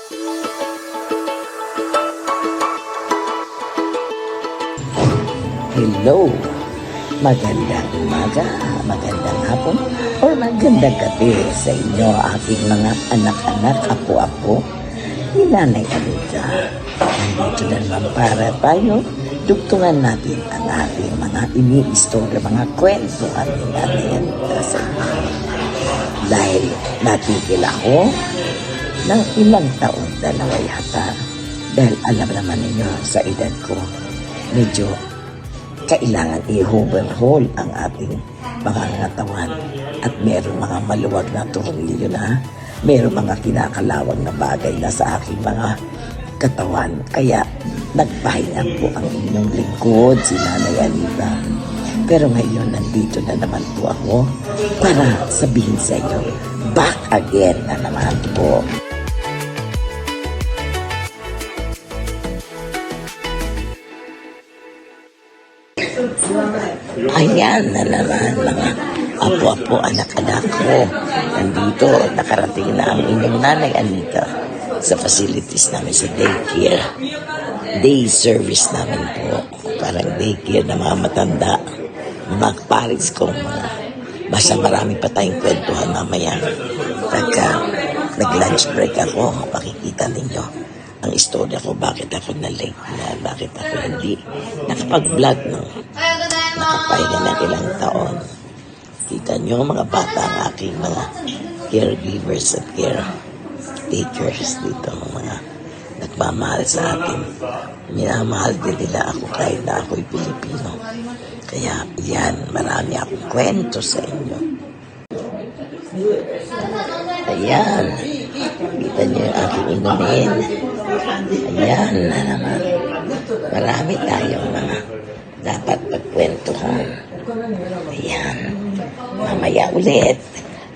Hello! Magandang umaga, magandang hapon, or magandang gabi sa inyo, aking mga anak-anak, apo-apo, ni Nanay Anita. Nandito na naman para tayo, dugtungan natin ang ating mga ini-istorya, mga kwentuhan ni Nanay Anita sa inyo. Dahil natigil ako ng ilang taon, dalawa yata. Dahil alam naman ninyo sa edad ko, medyo kailangan i-overhaul ang ating mga ngatawan at meron mga maluwag na tornilyo na, meron mga kinakalawang na bagay na sa aking mga katawan. Kaya nagpahinga po ang inyong lingkod, si Nanay Anita. Pero ngayon nandito na naman po ako para sabihin sa inyo, back again na naman po. Ayan na naman mga apo-apo, anak-anak ko. Nandito, nakarating na ang inyong Nanay Anita sa facilities namin sa daycare. Day service namin po. Parang daycare na mga matanda. Mga parents ko, basta marami pa tayong kwentuhan mamaya. Pagka nag-lunch break ako, makikita ninyo ang istorya ko, bakit ako na-late na, bakit ako hindi nakapag-vlog nung nakapahinga ng ilang taon. Kita nyo mga bata ang aking mga caregivers at caretakers dito, mga nagmamahal sa atin. Minamahal din nila ako kahit na ako'y Pilipino. Kaya yan, marami akong kwento sa inyo. Ayan, kita nyo yung aking inumin. Ayan na naman. Marami tayong mga dapat pagkwentuhan. Ayan. Mamaya ulit,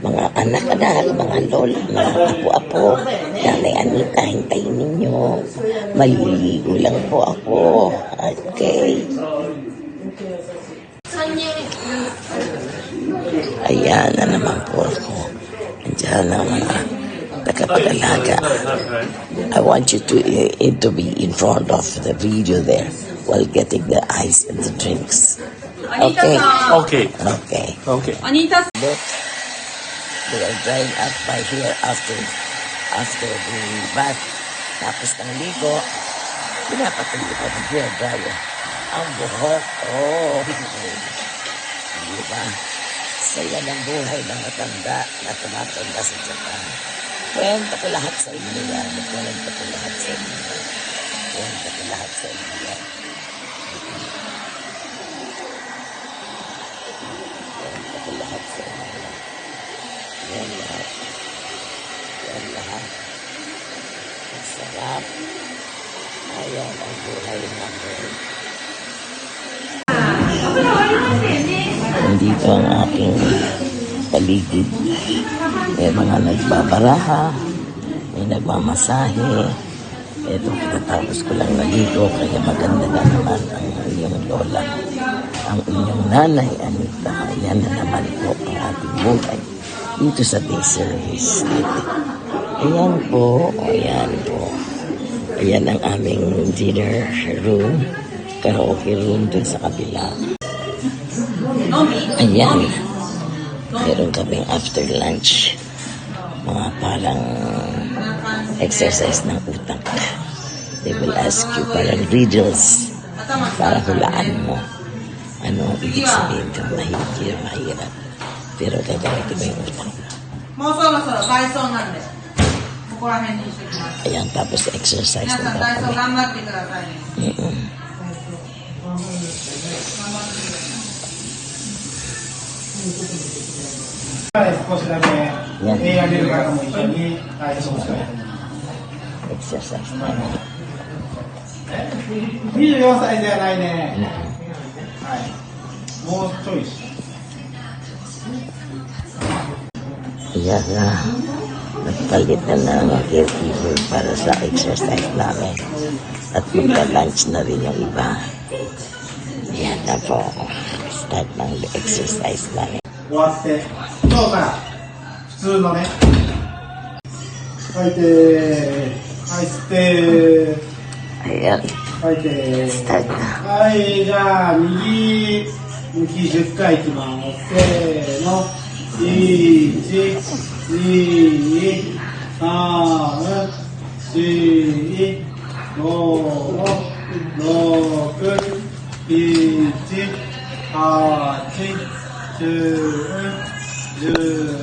mga anak-anak, mga lola, mga apo-apo, Nanay Anita, hintayin ninyo. Maliligo lang po ako. Okay. Ayan na naman po ako. Andiyan na mga tagapag-alaga. I want you to be in front of the video there while getting the ice and the drinks. Okay? Okay. Okay. Okay. Anita. Look, they are drying up by here after the bath. Tapos ng ligo, pinapatuloy ko ng hair dryer. Ang buhok, diba? Saya ng buhay ng matanda na tumatanda sa Japan. Kwenta ko lahat sa inyo yan. Kwenta ko lahat sa inyo. Kwenta ko lahat sa inyo yan. Kwenta ko lahat sa inyo yan. Yan lahat. Yan lahat. Ang sarap. Ayan ang buhay natin. Nandito ang aking paligid. May mga nagbabaraha, may nagmamasahe. Ito, katatapos ko lang naligo, kaya maganda na naman ang inyong lola. Ang inyong Nanay Anita. Ayan na naman po ang ating buhay dito sa day service. Ayan po, ayan po. Ayan ang aming dinner room, karaoke room dun sa kabila. Ayan. Meron kaming after lunch. Mga parang exercise ng utak. They will ask you parang riddles para hulaan mo. Ano ang ibig sabihin ng mahirap. Pero gagamitin mo yung utak mo. Ayan, tapos exercise na daw kami. Exercise na. 24歳じゃないね。はい。もうちょい。Ayan na. Nagpalit na ng caregiver para sa exercise namin. At magka-lunch na rin yung iba. Ayan na po. Start ng exercise namin. 終わって、今日から普通のね、最低はい、吸って、 Ayan. 吐いて。 Start na. はい、じゃあ、右向き10回いきます。せーの。1、2、3、4、5、6、7、8、9、10、11、